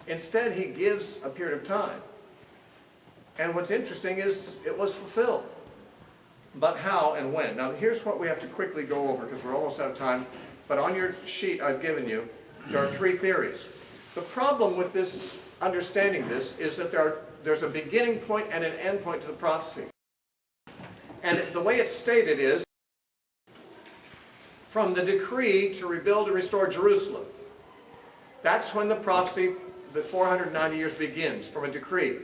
Instead, he gives a period of time. And what's interesting is it was fulfilled. But how and when? Now, here's what we have to quickly go over because we're almost out of time. But on your sheet I've given you, there are three theories. The problem with this, understanding this, is that there's a beginning point and an end point to the prophecy. And the way it's stated is, from the decree to rebuild and restore Jerusalem. That's when the prophecy, the 490 years begins, from a decree.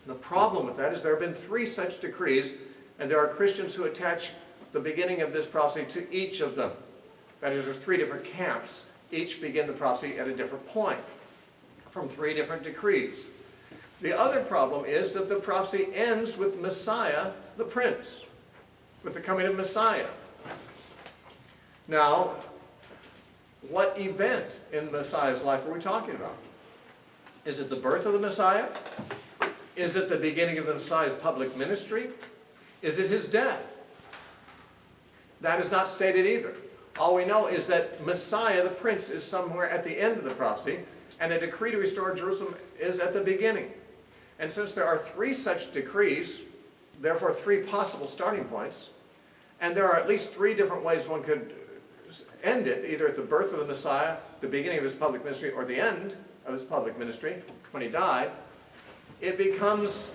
The problem with that is there have been three such decrees, and there are Christians who attach the beginning of this prophecy to each of them. That is, there's three different camps. Each begin the prophecy at a different point, from three different decrees. The other problem is that the prophecy ends with Messiah, the Prince, with the coming of Messiah. Now, what event in Messiah's life are we talking about? Is it the birth of the Messiah? Is it the beginning of the Messiah's public ministry? Is it his death? That is not stated either. All we know is that Messiah, the Prince, is somewhere at the end of the prophecy, and a decree to restore Jerusalem is at the beginning. And since there are three such decrees, therefore three possible starting points, and there are at least three different ways one could end it, either at the birth of the Messiah, the beginning of his public ministry, or the end of his public ministry, when he died, it becomes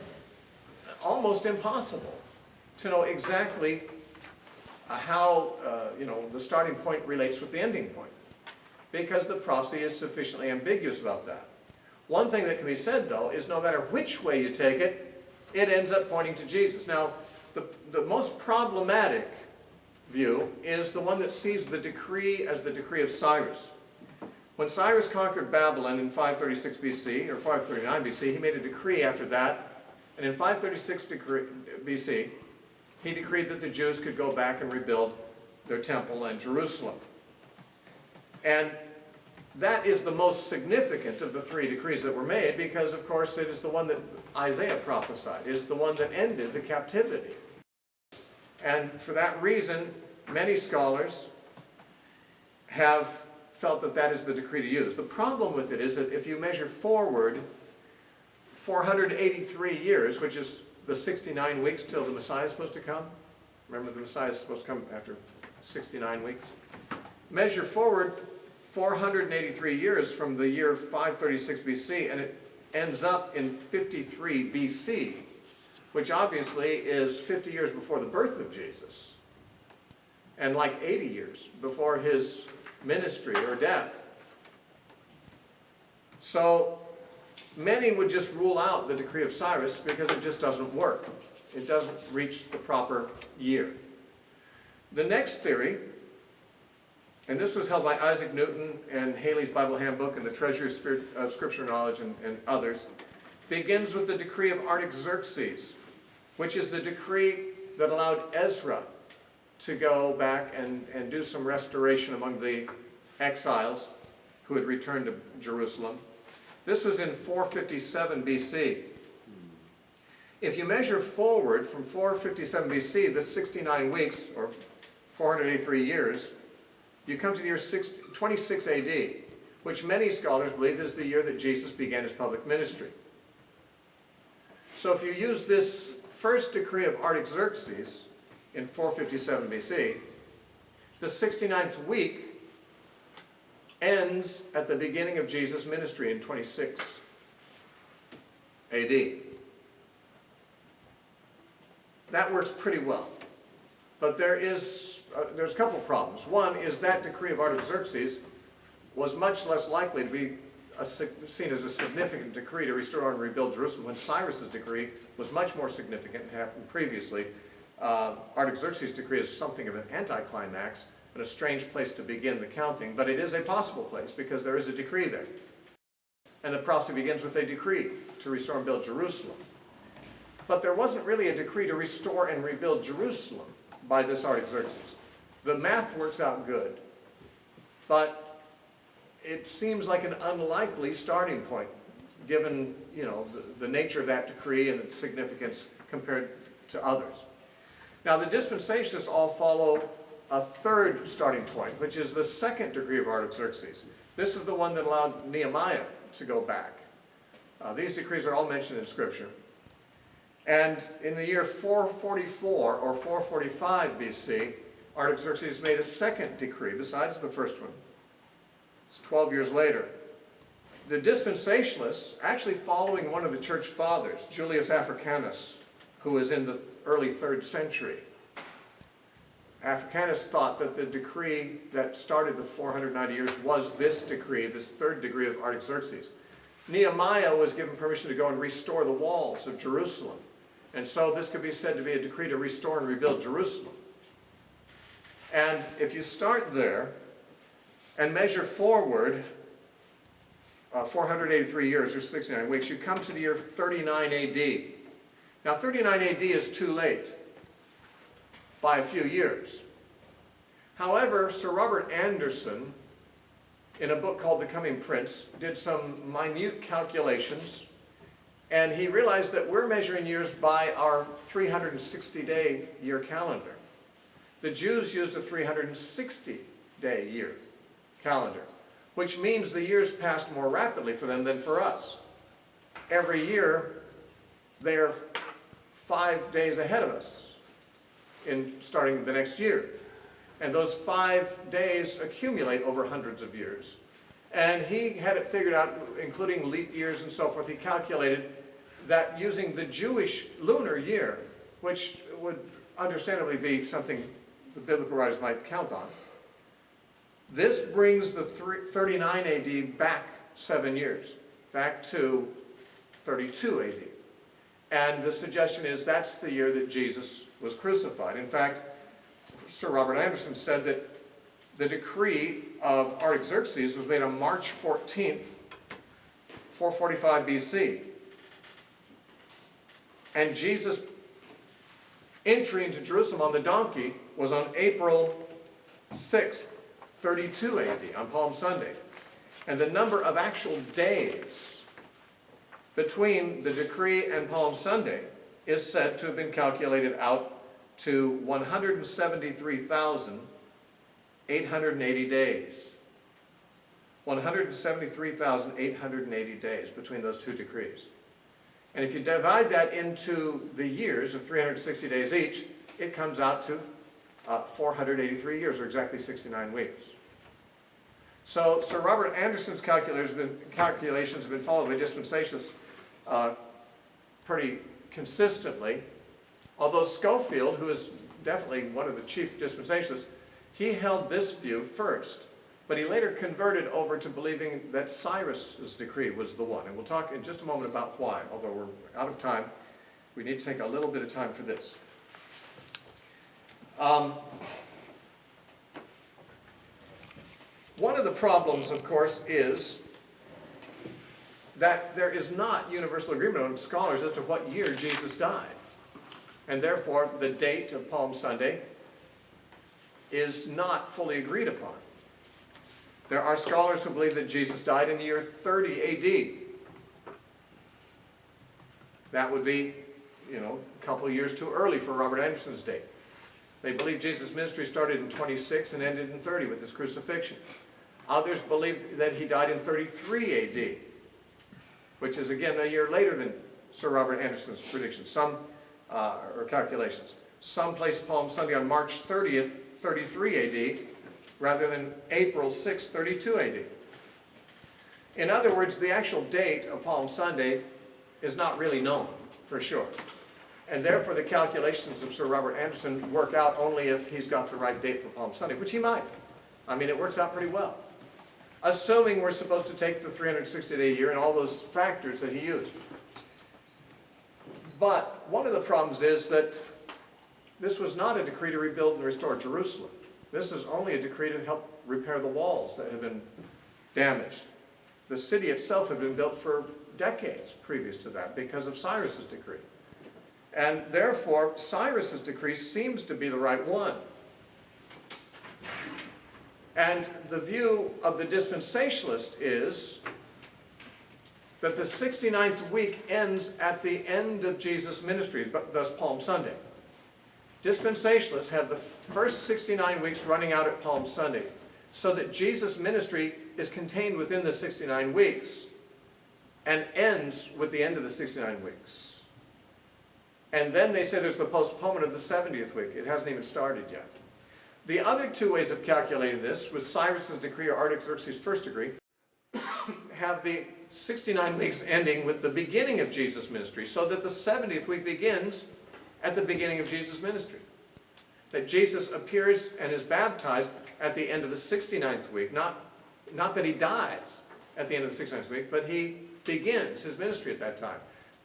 almost impossible to know exactly how the starting point relates with the ending point, because the prophecy is sufficiently ambiguous about that. One thing that can be said, though, is no matter which way you take it, it ends up pointing to Jesus. Now, the most problematic view is the one that sees the decree as the decree of Cyrus. When Cyrus conquered Babylon in 536 BC, or 539 BC, he made a decree after that, and in 536 BC, he decreed that the Jews could go back and rebuild their temple in Jerusalem. And that is the most significant of the three decrees that were made because, of course, it is the one that Isaiah prophesied. It is the one that ended the captivity. And for that reason, many scholars have felt that that is the decree to use. The problem with it is that if you measure forward 483 years, which is the 69 weeks till the Messiah is supposed to come. Remember, the Messiah is supposed to come after 69 weeks. Measure forward 483 years from the year 536 BC, and it ends up in 53 BC, which obviously is 50 years before the birth of Jesus, and like 80 years before his ministry or death. So many would just rule out the decree of Cyrus because it just doesn't work. It doesn't reach the proper year. The next theory, and this was held by Isaac Newton and Haley's Bible Handbook and the Treasury of Scripture Knowledge and others, begins with the decree of Artaxerxes, which is the decree that allowed Ezra to go back and do some restoration among the exiles who had returned to Jerusalem. This was in 457 BC. If you measure forward from 457 BC, the 69 weeks, or 483 years, you come to the year 26 AD, which many scholars believe is the year that Jesus began his public ministry. So if you use this first decree of Artaxerxes in 457 BC, the 69th week ends at the beginning of Jesus' ministry in 26 AD. That works pretty well. But there's a couple of problems. One is that decree of Artaxerxes was much less likely to be seen as a significant decree to restore and rebuild Jerusalem when Cyrus's decree was much more significant and happened previously. Artaxerxes' decree is something of an anticlimax and a strange place to begin the counting, but it is a possible place because there is a decree there. And the prophecy begins with a decree to restore and build Jerusalem. But there wasn't really a decree to restore and rebuild Jerusalem by this Artaxerxes. The math works out good, but it seems like an unlikely starting point given the nature of that decree and its significance compared to others. Now, the dispensationalists all follow a third starting point, which is the second decree of Artaxerxes. This is the one that allowed Nehemiah to go back. These decrees are all mentioned in Scripture. And in the year 444 or 445 BC, Artaxerxes made a second decree besides the first one. It's 12 years later. The dispensationalists, actually following one of the church fathers, Julius Africanus, who was in the early 3rd century. Africanus thought that the decree that started the 490 years was this decree, this third decree of Artaxerxes. Nehemiah was given permission to go and restore the walls of Jerusalem. And so this could be said to be a decree to restore and rebuild Jerusalem. And if you start there and measure forward 483 years or 69 weeks, you come to the year 39 AD. Now 39 AD is too late by a few years. However, Sir Robert Anderson, in a book called The Coming Prince, did some minute calculations, and he realized that we're measuring years by our 360-day year calendar. The Jews used a 360-day year calendar, which means the years passed more rapidly for them than for us. Every year, they are 5 days ahead of us in starting the next year. And those 5 days accumulate over hundreds of years. And he had it figured out, including leap years and so forth. He calculated that using the Jewish lunar year, which would understandably be something the biblical writers might count on, this brings the 39 AD back 7 years, back to 32 AD. And the suggestion is that's the year that Jesus was crucified. In fact, Sir Robert Anderson said that the decree of Artaxerxes was made on March 14th, 445 BC. And Jesus' entry into Jerusalem on the donkey was on April 6th, 32 AD, on Palm Sunday. And the number of actual days between the decree and Palm Sunday is said to have been calculated out to 173,880 days. 173,880 days between those two decrees. And if you divide that into the years of 360 days each, it comes out to 483 years, or exactly 69 weeks. So Sir Robert Anderson's calculations have been followed by dispensationalists pretty consistently. Although Schofield, who is definitely one of the chief dispensationalists, he held this view first. But he later converted over to believing that Cyrus's decree was the one. And we'll talk in just a moment about why. Although we're out of time, we need to take a little bit of time for this. One of the problems, of course, is that there is not universal agreement among scholars as to what year Jesus died. And therefore, the date of Palm Sunday is not fully agreed upon. There are scholars who believe that Jesus died in the year 30 AD. That would be, a couple of years too early for Robert Anderson's date. They believe Jesus' ministry started in 26 and ended in 30 with his crucifixion. Others believe that he died in 33 AD, which is again a year later than Sir Robert Anderson's prediction, or calculations. Some place Palm Sunday on March 30th, 33 AD, rather than April 6th, 32 AD. In other words, the actual date of Palm Sunday is not really known for sure. And therefore the calculations of Sir Robert Anderson work out only if he's got the right date for Palm Sunday, which he might. It works out pretty well. Assuming we're supposed to take the 360-day year and all those factors that he used. But one of the problems is that this was not a decree to rebuild and restore Jerusalem. This is only a decree to help repair the walls that have been damaged. The city itself had been built for decades previous to that because of Cyrus's decree. And therefore, Cyrus's decree seems to be the right one. And the view of the dispensationalist is that the 69th week ends at the end of Jesus' ministry, thus Palm Sunday. Dispensationalists have the first 69 weeks running out at Palm Sunday, so that Jesus' ministry is contained within the 69 weeks and ends with the end of the 69 weeks. And then they say there's the postponement of the 70th week. It hasn't even started yet. The other two ways of calculating this, with Cyrus's decree or Artaxerxes' first decree, have the 69 weeks ending with the beginning of Jesus' ministry, so that the 70th week begins at the beginning of Jesus' ministry. That Jesus appears and is baptized at the end of the 69th week. Not that he dies at the end of the 69th week, but he begins his ministry at that time.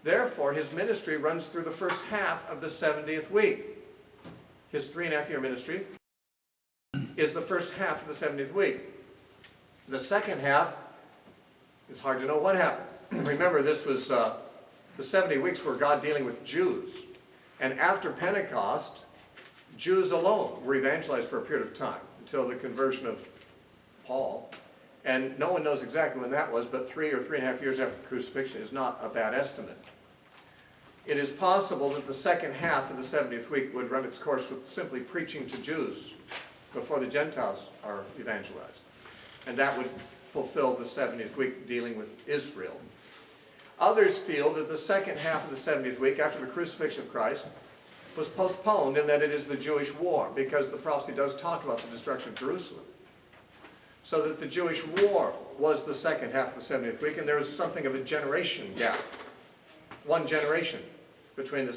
Therefore, his ministry runs through the first half of the 70th week. His 3.5-year ministry is the first half of the 70th week. The second half is hard to know what happened. Remember, this was the 70 weeks were God dealing with Jews. And after Pentecost, Jews alone were evangelized for a period of time, until the conversion of Paul. And no one knows exactly when that was, but 3 or 3.5 years after the crucifixion is not a bad estimate. It is possible that the second half of the 70th week would run its course with simply preaching to Jews before the Gentiles are evangelized. And that would fulfill the 70th week dealing with Israel. Others feel that the second half of the 70th week, after the crucifixion of Christ, was postponed, and that it is the Jewish war, because the prophecy does talk about the destruction of Jerusalem. So that the Jewish war was the second half of the 70th week, and there was something of a generation gap. 1 generation between the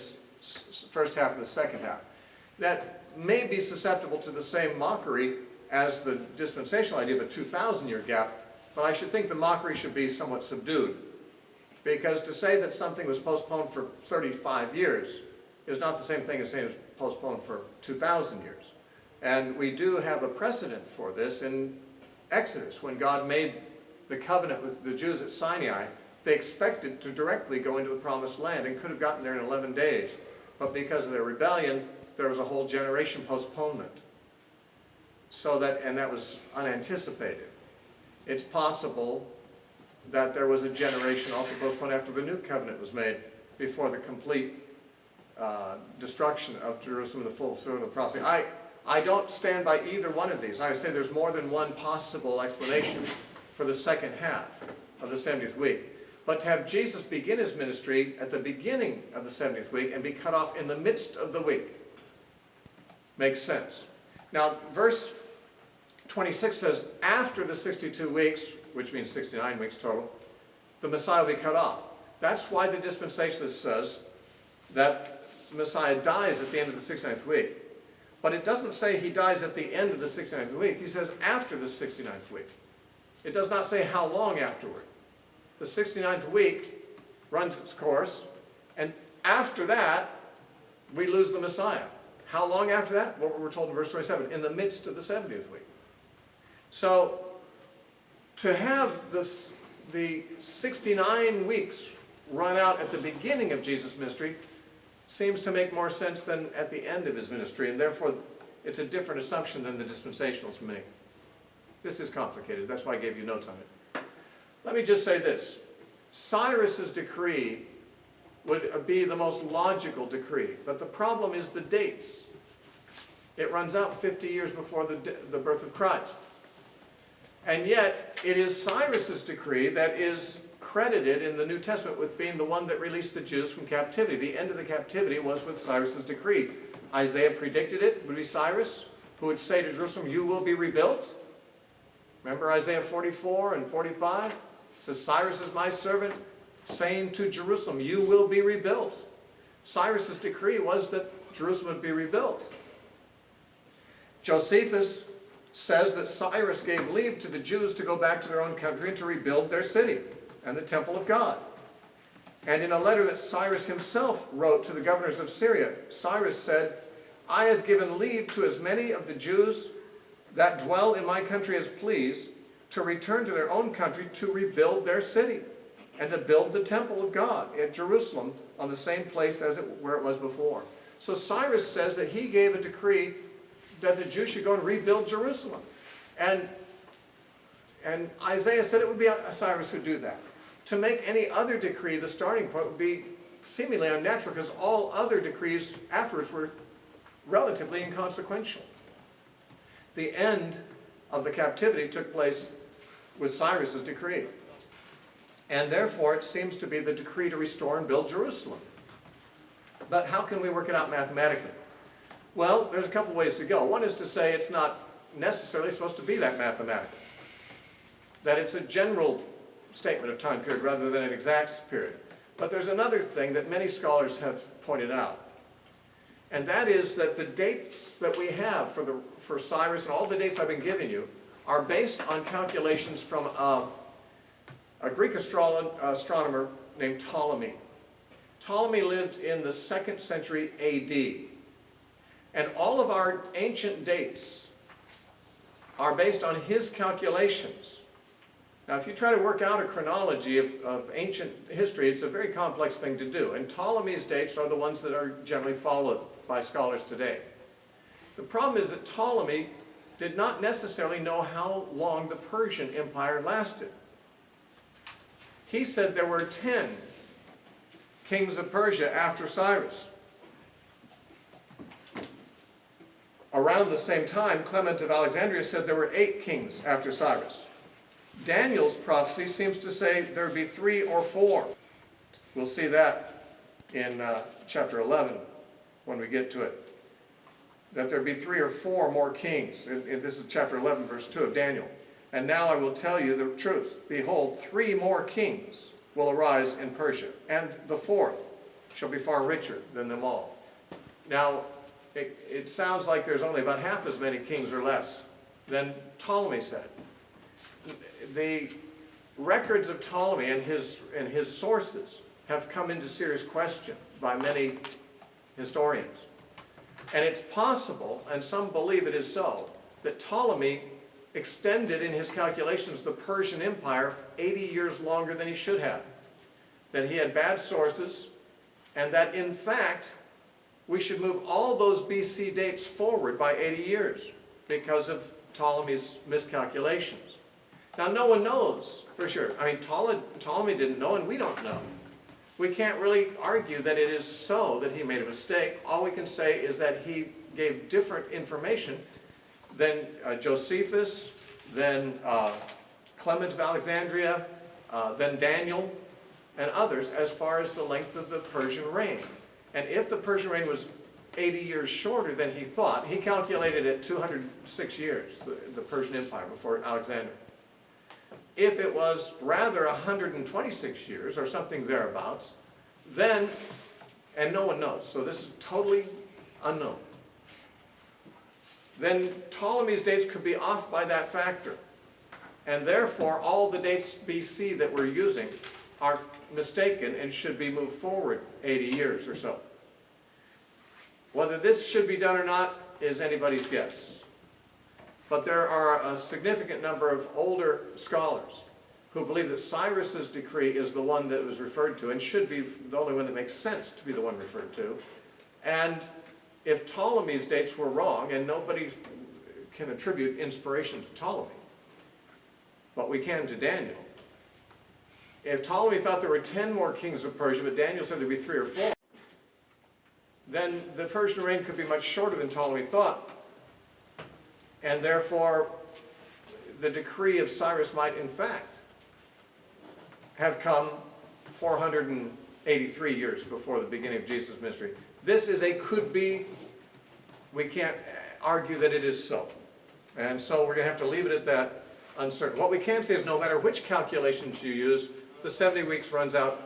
first half and the second half. That may be susceptible to the same mockery as the dispensational idea of a 2,000-year gap, but I should think the mockery should be somewhat subdued. Because to say that something was postponed for 35 years is not the same thing as saying it was postponed for 2,000 years. And we do have a precedent for this in Exodus. When God made the covenant with the Jews at Sinai, they expected to directly go into the promised land and could have gotten there in 11 days. But because of their rebellion, there was a whole generation postponement. And that was unanticipated. It's possible that there was a generation also postponed after the new covenant was made, before the complete destruction of Jerusalem and the fulfillment of the prophecy. I don't stand by either one of these. I say there's more than one possible explanation for the second half of the 70th week. But to have Jesus begin his ministry at the beginning of the 70th week and be cut off in the midst of the week makes sense. Now, verse 26 says, after the 62 weeks, which means 69 weeks total, the Messiah will be cut off. That's why the dispensationalist says that the Messiah dies at the end of the 69th week. But it doesn't say he dies at the end of the 69th week. He says after the 69th week. It does not say how long afterward. The 69th week runs its course, and after that, we lose the Messiah. How long after that? What we're told in verse 27, in the midst of the 70th week. So, to have the 69 weeks run out at the beginning of Jesus' ministry seems to make more sense than at the end of his ministry, and therefore it's a different assumption than the dispensationalists make. This is complicated. That's why I gave you notes on it. Let me just say this. Cyrus's decree would be the most logical decree, but the problem is the dates. It runs out 50 years before the birth of Christ. And yet, it is Cyrus's decree that is credited in the New Testament with being the one that released the Jews from captivity. The end of the captivity was with Cyrus's decree. Isaiah predicted it would be Cyrus, who would say to Jerusalem, you will be rebuilt. Remember Isaiah 44 and 45? It says, Cyrus is my servant, saying to Jerusalem, you will be rebuilt. Cyrus's decree was that Jerusalem would be rebuilt. Josephus says that Cyrus gave leave to the Jews to go back to their own country and to rebuild their city and the temple of God. And in a letter that Cyrus himself wrote to the governors of Syria, Cyrus said, I have given leave to as many of the Jews that dwell in my country as please to return to their own country to rebuild their city and to build the temple of God at Jerusalem on the same place as where it was before. So Cyrus says that he gave a decree that the Jews should go and rebuild Jerusalem. And Isaiah said it would be Cyrus who would do that. To make any other decree the starting point would be seemingly unnatural, because all other decrees afterwards were relatively inconsequential. The end of the captivity took place with Cyrus's decree. And therefore, it seems to be the decree to restore and build Jerusalem. But how can we work it out mathematically? Well, there's a couple ways to go. One is to say it's not necessarily supposed to be that mathematical. That it's a general statement of time period rather than an exact period. But there's another thing that many scholars have pointed out. And that is that the dates that we have for Cyrus and all the dates I've been giving you are based on calculations from a Greek astronomer named Ptolemy. Ptolemy lived in the 2nd century AD. And all of our ancient dates are based on his calculations. Now, if you try to work out a chronology of ancient history, it's a very complex thing to do. And Ptolemy's dates are the ones that are generally followed by scholars today. The problem is that Ptolemy did not necessarily know how long the Persian Empire lasted. He said there were 10 kings of Persia after Cyrus. Around the same time, Clement of Alexandria said there were 8 kings after Cyrus. Daniel's prophecy seems to say there would be 3 or 4. We'll see that in chapter 11 when we get to it. That there would be 3 or 4 more kings. This is chapter 11, verse 2 of Daniel. And now I will tell you the truth. Behold, 3 more kings will arise in Persia, and the 4th shall be far richer than them all. Now, it sounds like there's only about half as many kings or less than Ptolemy said. The records of Ptolemy and his sources have come into serious question by many historians. And it's possible, and some believe it is so, that Ptolemy extended in his calculations the Persian Empire 80 years longer than he should have. That he had bad sources, and that in fact we should move all those BC dates forward by 80 years because of Ptolemy's miscalculations. Now, no one knows for sure. I mean, Ptolemy didn't know, and we don't know. We can't really argue that it is so that he made a mistake. All we can say is that he gave different information than Josephus, than Clement of Alexandria, than Daniel, and others as far as the length of the Persian reign. And if the Persian reign was 80 years shorter than he thought, he calculated it 206 years, the Persian Empire before Alexander. If it was rather 126 years or something thereabouts, then, and no one knows, so this is totally unknown, then Ptolemy's dates could be off by that factor. And therefore, all the dates BC that we're using are mistaken and should be moved forward 80 years or so. Whether this should be done or not is anybody's guess. But there are a significant number of older scholars who believe that Cyrus's decree is the one that was referred to and should be the only one that makes sense to be the one referred to. And if Ptolemy's dates were wrong, and nobody can attribute inspiration to Ptolemy, but we can to Daniel. If Ptolemy thought there were 10 more kings of Persia, but Daniel said there'd be 3 or 4, then the Persian reign could be much shorter than Ptolemy thought. And therefore, the decree of Cyrus might, in fact, have come 483 years before the beginning of Jesus' ministry. This is a could be. We can't argue that it is so. And so we're going to have to leave it at that, uncertain. What we can say is no matter which calculations you use, the 70 weeks runs out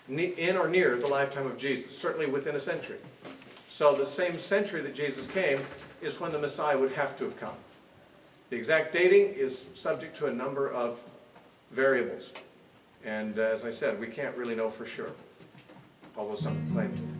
in or near the lifetime of Jesus, certainly within a century. So the same century that Jesus came is when the Messiah would have to have come. The exact dating is subject to a number of variables. And as I said, we can't really know for sure, although some claim to.